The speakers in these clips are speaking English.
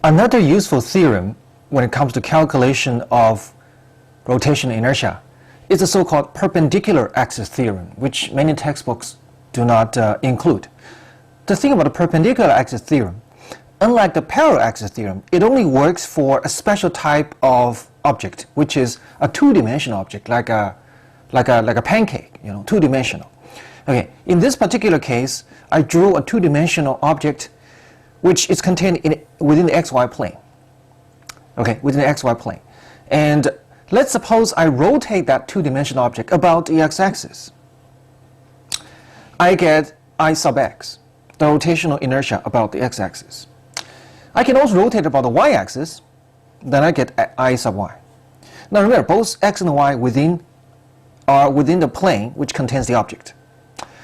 Another useful theorem when it comes to calculation of rotational inertia is the so-called perpendicular-axis theorem, which many textbooks do not include. The thing about the perpendicular-axis theorem, unlike the parallel-axis theorem, it only works for a special type of object, which is a two-dimensional object, like a pancake, two-dimensional. Okay, in this particular case, I drew a two-dimensional object which is contained within the xy plane. Okay, within the xy plane. And let's suppose I rotate that two-dimensional object about the x-axis. I get I sub x, the rotational inertia about the x-axis. I can also rotate about the y-axis, then I get I sub y. Now remember, both x and y are within the plane which contains the object.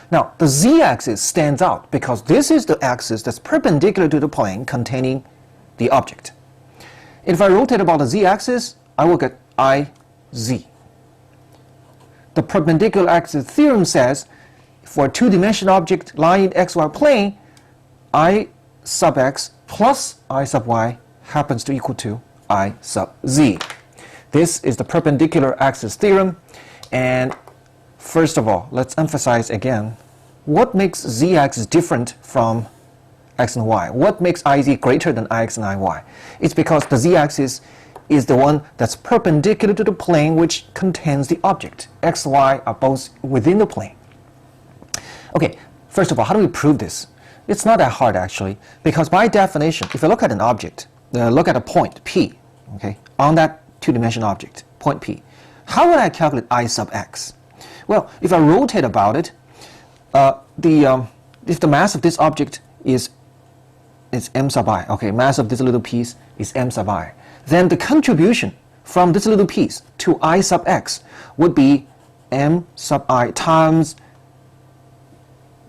Now, the z-axis stands out because this is the axis that's perpendicular to the plane containing the object. If I rotate about the z-axis, I will get Iz. The perpendicular-axis theorem says for a two-dimensional object lying in the xy plane, I sub x plus I sub y happens to equal to I sub z. This is the perpendicular-axis theorem, and first of all, let's emphasize again, what makes z-axis different from x and y? What makes Iz greater than Ix and Iy? It's because the z-axis is the one that's perpendicular to the plane which contains the object. X, y are both within the plane. Okay, first of all, how do we prove this? It's not that hard actually, because by definition, if you look at an object, look at a point P, okay, on that two-dimensional object, point P, how would I calculate I sub x? Well, if I rotate about it, if the mass of this object is m sub I, okay, mass of this little piece is m sub I, then the contribution from this little piece to I sub x would be m sub I times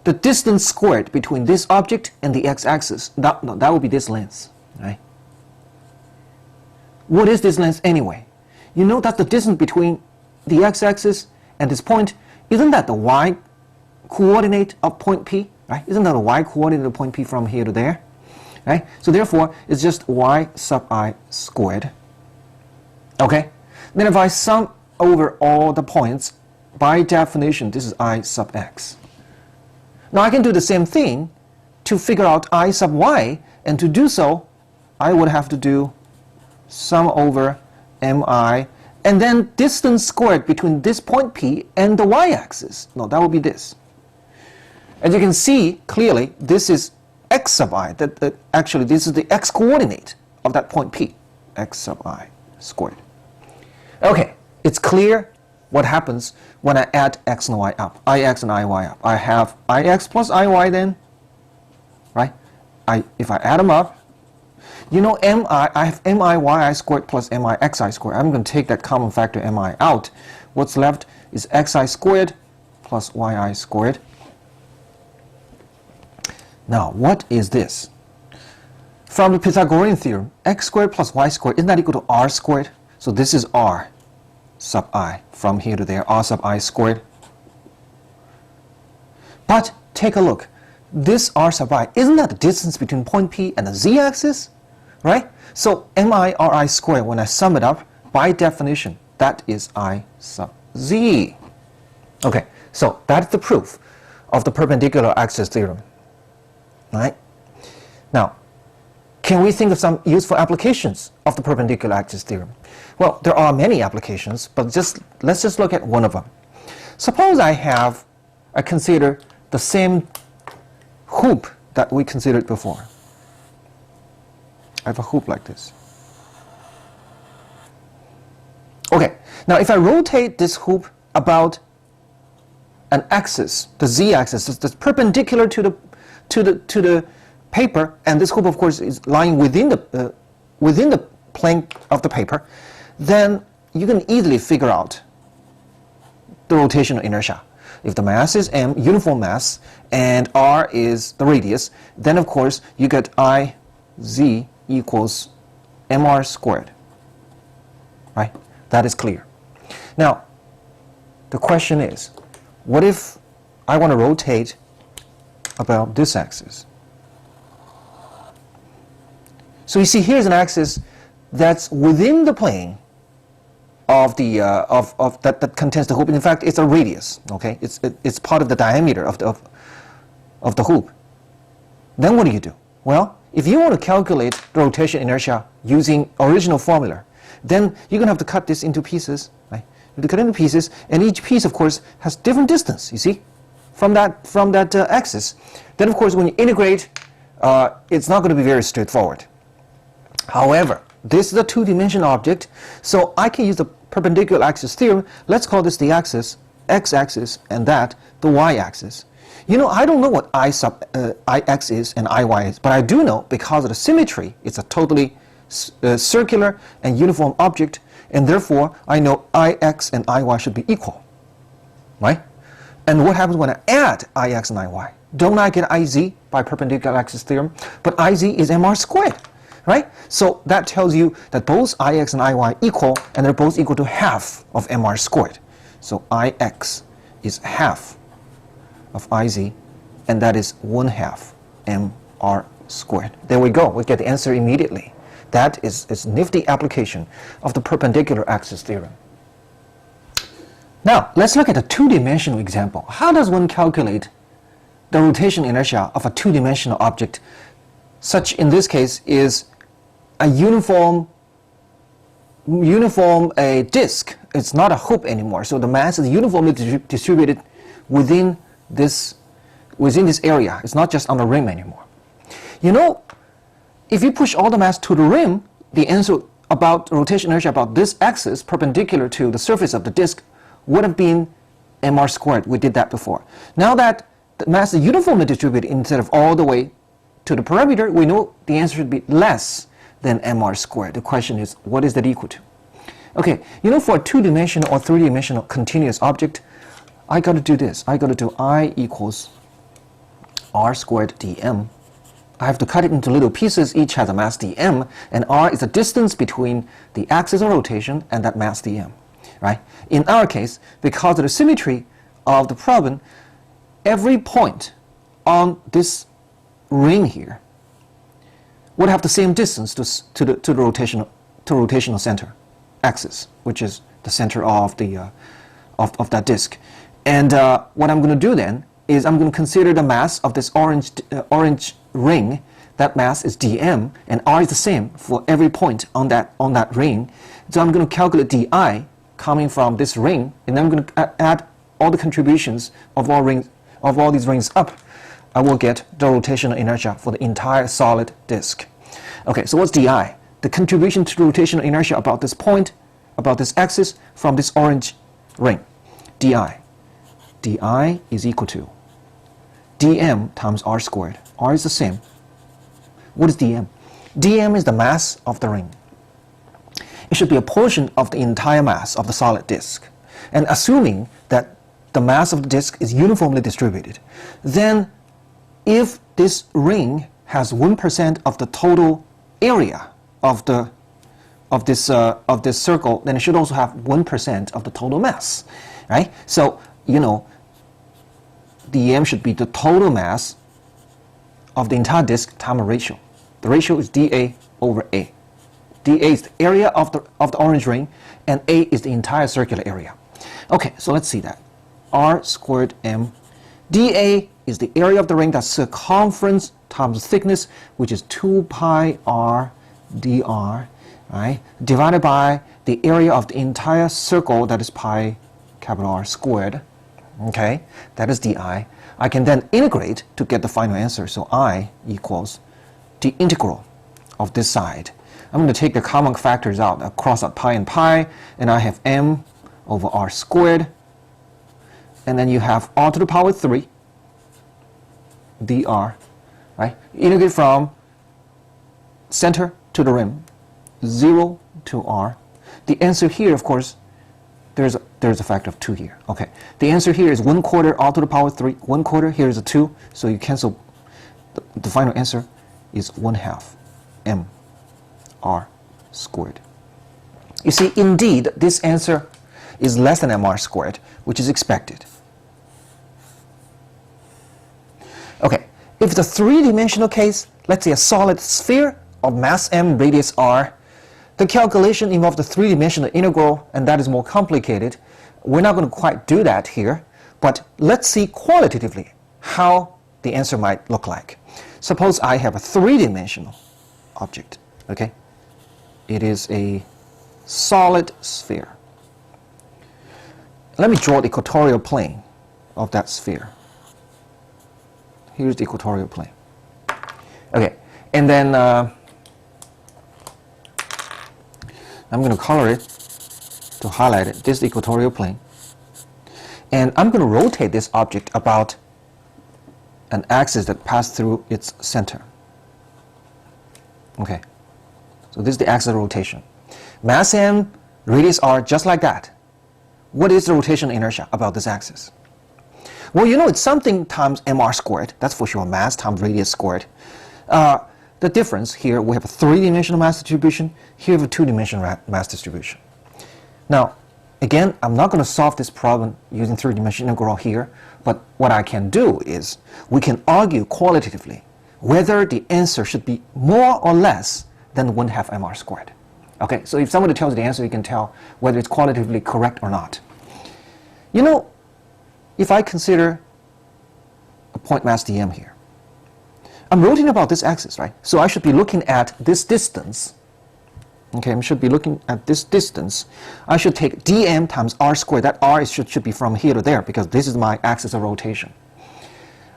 the distance squared between this object and the x-axis. That would be this length, right? What is this length anyway? You know that's the distance between the x-axis and this point. Isn't that the y-coordinate of point P? Right? Isn't that the y-coordinate of point P from here to there? Right? So therefore, it's just y sub I squared. Okay? Then if I sum over all the points, by definition, this is I sub x. Now I can do the same thing to figure out I sub y, and to do so, I would have to do sum over mi, and then distance squared between this point P and the y-axis. No, that would be this. As you can see clearly, this is x sub I. Actually, this is the x-coordinate of that point P, x sub I squared. Okay, it's clear what happens when I add x and y up, ix and iy up. I have ix plus iy then, right? If I add them up, you know I have miyi squared plus mixi squared. I'm going to take that common factor mi out. What's left is xi squared plus yi squared. Now, what is this? From the Pythagorean theorem, x squared plus y squared, isn't that equal to r squared? So this is r sub I, from here to there, r sub I squared. But take a look. This r sub I, isn't that the distance between point P and the z-axis? Right? So mi squared, when I sum it up, by definition, that is I sub z. Okay, so that's the proof of the perpendicular-axis theorem. Right? Now, can we think of some useful applications of the perpendicular-axis theorem? Well, there are many applications, but let's just look at one of them. Suppose I consider the same hoop that we considered before. I have a hoop like this. Okay, now if I rotate this hoop about an axis, the z-axis, that's perpendicular to the paper, and this hoop, of course, is lying within the plane of the paper, then you can easily figure out the rotational inertia. If the mass is m, uniform mass, and r is the radius, then of course you get Iz equals mr squared. Right? That is clear. Now, the question is, what if I want to rotate about this axis? So you see, here's an axis that's within the plane of the that contains the hoop. In fact, it's a radius. Okay, it's part of the diameter of the hoop. Then what do? Well, if you want to calculate the rotation inertia using original formula, then you're gonna have to cut this into pieces, right? You have to cut into pieces, and each piece, of course, has different distance. You see, from that axis. Then, of course, when you integrate, it's not going to be very straightforward. However, this is a two-dimensional object, so I can use the perpendicular-axis theorem. Let's call this the axis, x-axis, and that the y-axis. You know, I don't know what I sub ix is and iy is, but I do know, because of the symmetry, it's a totally circular and uniform object, and therefore I know ix and iy should be equal, right? And what happens when I add ix and iy? Don't I get iz by perpendicular-axis theorem? But iz is mr squared, right? So that tells you that both ix and iy equal, and they're both equal to half of mr squared. So ix is half of iz, and that is 1/2 mr squared. There we go. We get the answer immediately. That is a nifty application of the perpendicular-axis theorem. Now, let's look at a two-dimensional example. How does one calculate the rotational inertia of a two-dimensional object, such in this case is a uniform disk? It's not a hoop anymore, so the mass is uniformly distributed within this area. It's not just on the rim anymore. You know, if you push all the mass to the rim, the answer about rotational inertia about this axis perpendicular to the surface of the disk would have been mr squared. We did that before. Now that the mass is uniformly distributed instead of all the way to the perimeter, we know the answer should be less than mr squared. The question is, what is that equal to? Okay, you know, for a two-dimensional or three-dimensional continuous object, I got to do this. I got to do I equals r squared dm. I have to cut it into little pieces. Each has a mass dm, and r is the distance between the axis of rotation and that mass dm, right? In our case, because of the symmetry of the problem, every point on this ring here would have the same distance to the rotational center axis, which is the center of the of that disk. And what I'm going to do then is I'm going to consider the mass of this orange ring. That mass is dm, and r is the same for every point on that ring. So I'm going to calculate di coming from this ring, and then I'm going to add all the contributions of all these rings up. I will get the rotational inertia for the entire solid disk. Okay, so what's di? The contribution to rotational inertia about this point, about this axis from this orange ring. di is equal to dm times r squared. R is the same. What is dm? dm is the mass of the ring. It should be a portion of the entire mass of the solid disk. And assuming that the mass of the disk is uniformly distributed, then if this ring has 1% of the total area of this circle, then it should also have 1% of the total mass, right? So, you know, dm should be the total mass of the entire disk times a ratio. The ratio is dA over A. dA is the area of the orange ring, and A is the entire circular area. Okay, so let's see that. R squared m. dA is the area of the ring, that's circumference times thickness, which is 2 pi r dr, right? Divided by the area of the entire circle, that is pi capital R squared. Okay, that is di. I can then integrate to get the final answer. So I equals the integral of this side. I'm going to take the common factors out, cross out pi and pi, and I have m over r squared. And then you have r to the power 3 dr, right? Integrate from center to the rim, 0 to r. The answer here, of course, there's a factor of 2 here. Okay, the answer here is 1/4 r to the power 3. 1/4 here is a 2, so you cancel. The final answer is 1/2 m r squared. You see, indeed, this answer is less than mr squared, which is expected. Okay, if it's a three-dimensional case, let's say a solid sphere of mass m, radius r. The calculation involves the three-dimensional integral, and that is more complicated. We're not going to quite do that here, but let's see qualitatively how the answer might look like. Suppose I have a three-dimensional object, okay? It is a solid sphere. Let me draw the equatorial plane of that sphere. Here's the equatorial plane. Okay, and then I'm going to color it to highlight it. This is the equatorial plane. And I'm going to rotate this object about an axis that passes through its center. Okay, so this is the axis of rotation. Mass m, radius r, just like that. What is the rotational inertia about this axis? Well, you know, it's something times mr squared. That's for sure, mass times radius squared. The difference here, we have a three-dimensional mass distribution. Here we have a two-dimensional mass distribution. Now, again, I'm not going to solve this problem using three-dimensional integral here, but what I can do is we can argue qualitatively whether the answer should be more or less than 1/2 mr squared. Okay, so if somebody tells the answer, you can tell whether it's qualitatively correct or not. You know, if I consider a point mass dm here, I'm rotating about this axis, right? So I should be looking at this distance. Okay, I should be looking at this distance. I should take dm times r squared. That r should be from here to there because this is my axis of rotation.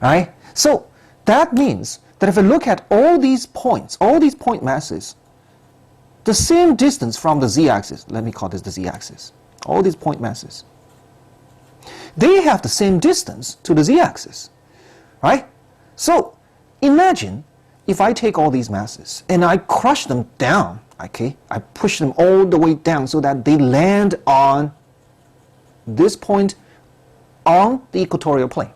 All right? So that means that if I look at all these points, all these point masses, the same distance from the z-axis, let me call this the z-axis, all these point masses, they have the same distance to the z-axis, right? So imagine if I take all these masses and I crush them down, okay? I push them all the way down so that they land on this point on the equatorial plane.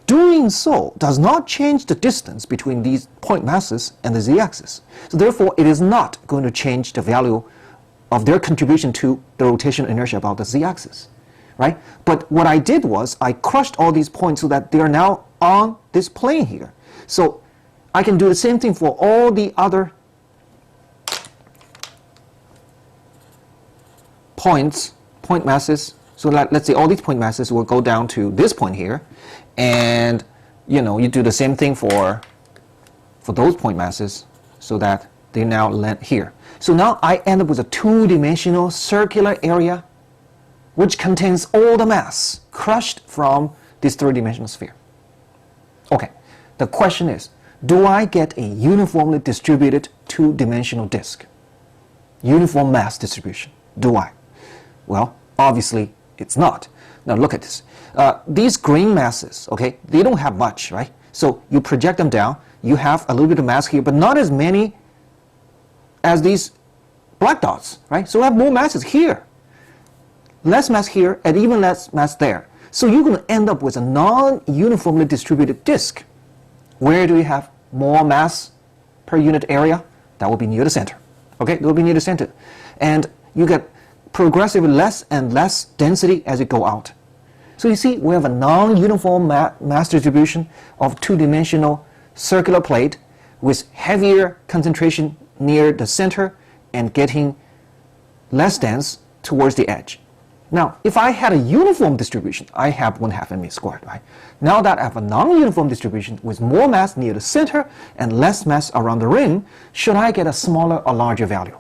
Doing so does not change the distance between these point masses and the z-axis. So therefore, it is not going to change the value of their contribution to the rotational inertia about the z-axis, right? But what I did was I crushed all these points so that they are now on this plane here. So I can do the same thing for all the other points, point masses. So let's say all these point masses will go down to this point here, and you know, you do the same thing for those point masses so that they now land here. So now I end up with a two-dimensional circular area which contains all the mass crushed from this three-dimensional sphere. Okay, the question is, do I get a uniformly distributed two-dimensional disk? Uniform mass distribution. Do I? Well, obviously it's not. Now look at this. These green masses, okay, they don't have much, right? So you project them down, you have a little bit of mass here, but not as many as these black dots, right? So we have more masses here. Less mass here and even less mass there. So you're going to end up with a non-uniformly distributed disk. Where do we have more mass per unit area? That will be near the center. Okay, it will be near the center. And you get progressively less and less density as you go out. So you see, we have a non-uniform mass distribution of two-dimensional circular plate with heavier concentration near the center and getting less dense towards the edge. Now, if I had a uniform distribution, I have 1/2 mv squared, right? Now that I have a non-uniform distribution with more mass near the center and less mass around the rim, should I get a smaller or larger value?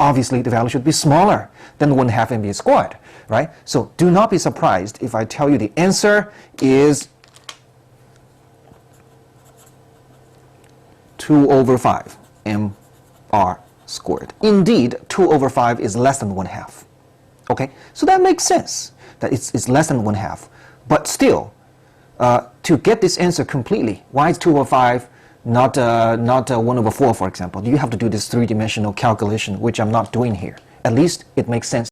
Obviously, the value should be smaller than 1/2 mv squared, right? So do not be surprised if I tell you the answer is 2/5 mr squared. Indeed, 2/5 is less than 1/2. Okay, so that makes sense that it's less than 1/2. But still, to get this answer completely, why is 2/5 not 1/4, for example? You have to do this three-dimensional calculation, which I'm not doing here. At least it makes sense.